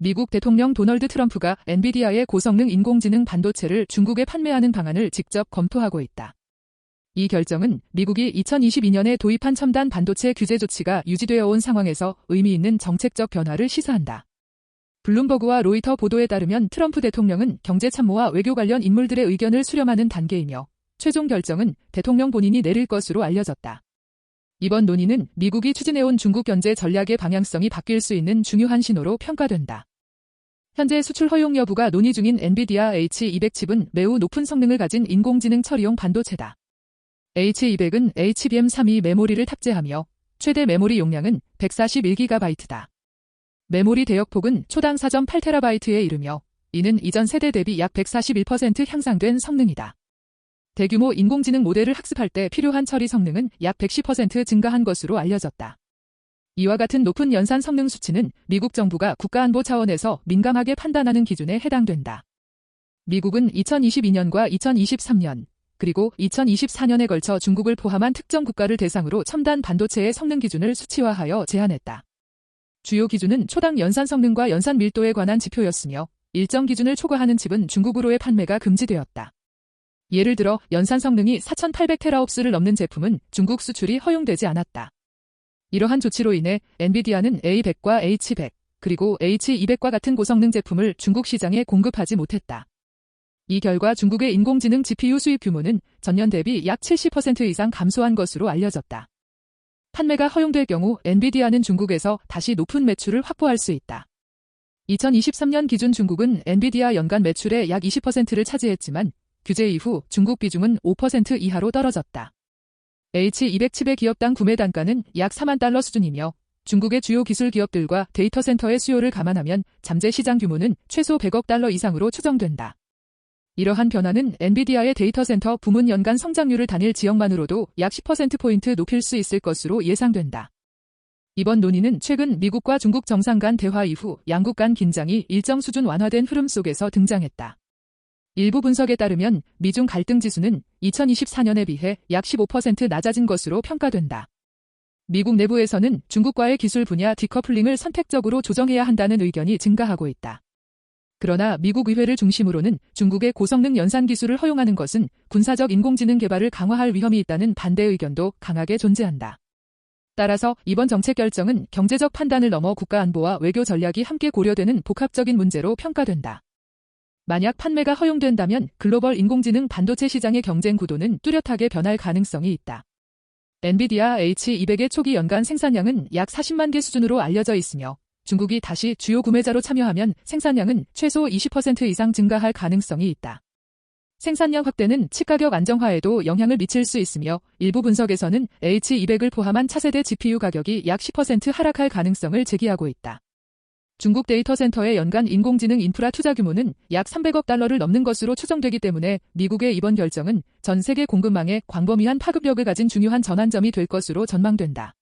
미국 대통령 도널드 트럼프가 엔비디아의 고성능 인공지능 반도체를 중국에 판매하는 방안을 직접 검토하고 있다. 이 결정은 미국이 2022년에 도입한 첨단 반도체 규제 조치가 유지되어 온 상황에서 의미 있는 정책적 변화를 시사한다. 블룸버그와 로이터 보도에 따르면 트럼프 대통령은 경제참모와 외교 관련 인물들의 의견을 수렴하는 단계이며 최종 결정은 대통령 본인이 내릴 것으로 알려졌다. 이번 논의는 미국이 추진해온 중국 견제 전략의 방향성이 바뀔 수 있는 중요한 신호로 평가된다. 현재 수출 허용 여부가 논의 중인 엔비디아 H200 칩은 매우 높은 성능을 가진 인공지능 처리용 반도체다. H200은 HBM32 메모리를 탑재하며 최대 메모리 용량은 141GB다. 메모리 대역폭은 초당 4.8TB에 이르며 이는 이전 세대 대비 약 141% 향상된 성능이다. 대규모 인공지능 모델을 학습할 때 필요한 처리 성능은 약 110% 증가한 것으로 알려졌다. 이와 같은 높은 연산 성능 수치는 미국 정부가 국가안보 차원에서 민감하게 판단하는 기준에 해당된다. 미국은 2022년과 2023년, 그리고 2024년에 걸쳐 중국을 포함한 특정 국가를 대상으로 첨단 반도체의 성능 기준을 수치화하여 제한했다. 주요 기준은 초당 연산 성능과 연산 밀도에 관한 지표였으며 일정 기준을 초과하는 칩은 중국으로의 판매가 금지되었다. 예를 들어 연산 성능이 4800TOPS를 넘는 제품은 중국 수출이 허용되지 않았다. 이러한 조치로 인해 엔비디아는 A100과 H100, 그리고 H200과 같은 고성능 제품을 중국 시장에 공급하지 못했다. 이 결과 중국의 인공지능 GPU 수입 규모는 전년 대비 약 70% 이상 감소한 것으로 알려졌다. 판매가 허용될 경우 엔비디아는 중국에서 다시 높은 매출을 확보할 수 있다. 2023년 기준 중국은 엔비디아 연간 매출의 약 20%를 차지했지만 규제 이후 중국 비중은 5% 이하로 떨어졌다. H200 칩의 기업당 구매 단가는 약 $40,000 수준이며 중국의 주요 기술 기업들과 데이터 센터의 수요를 감안하면 잠재 시장 규모는 최소 $100억 이상으로 추정된다. 이러한 변화는 엔비디아의 데이터 센터 부문 연간 성장률을 단일 지역만으로도 약 10%포인트 높일 수 있을 것으로 예상된다. 이번 논의는 최근 미국과 중국 정상 간 대화 이후 양국 간 긴장이 일정 수준 완화된 흐름 속에서 등장했다. 일부 분석에 따르면 미중 갈등 지수는 2024년에 비해 약 15% 낮아진 것으로 평가된다. 미국 내부에서는 중국과의 기술 분야 디커플링을 선택적으로 조정해야 한다는 의견이 증가하고 있다. 그러나 미국 의회를 중심으로는 중국의 고성능 연산 기술을 허용하는 것은 군사적 인공지능 개발을 강화할 위험이 있다는 반대 의견도 강하게 존재한다. 따라서 이번 정책 결정은 경제적 판단을 넘어 국가안보와 외교 전략이 함께 고려되는 복합적인 문제로 평가된다. 만약 판매가 허용된다면 글로벌 인공지능 반도체 시장의 경쟁 구도는 뚜렷하게 변할 가능성이 있다. 엔비디아 H200의 초기 연간 생산량은 약 40만 개 수준으로 알려져 있으며 중국이 다시 주요 구매자로 참여하면 생산량은 최소 20% 이상 증가할 가능성이 있다. 생산량 확대는 칩 가격 안정화에도 영향을 미칠 수 있으며 일부 분석에서는 H200을 포함한 차세대 GPU 가격이 약 10% 하락할 가능성을 제기하고 있다. 중국 데이터 센터의 연간 인공지능 인프라 투자 규모는 약 $300억 넘는 것으로 추정되기 때문에 미국의 이번 결정은 전 세계 공급망에 광범위한 파급력을 가진 중요한 전환점이 될 것으로 전망된다.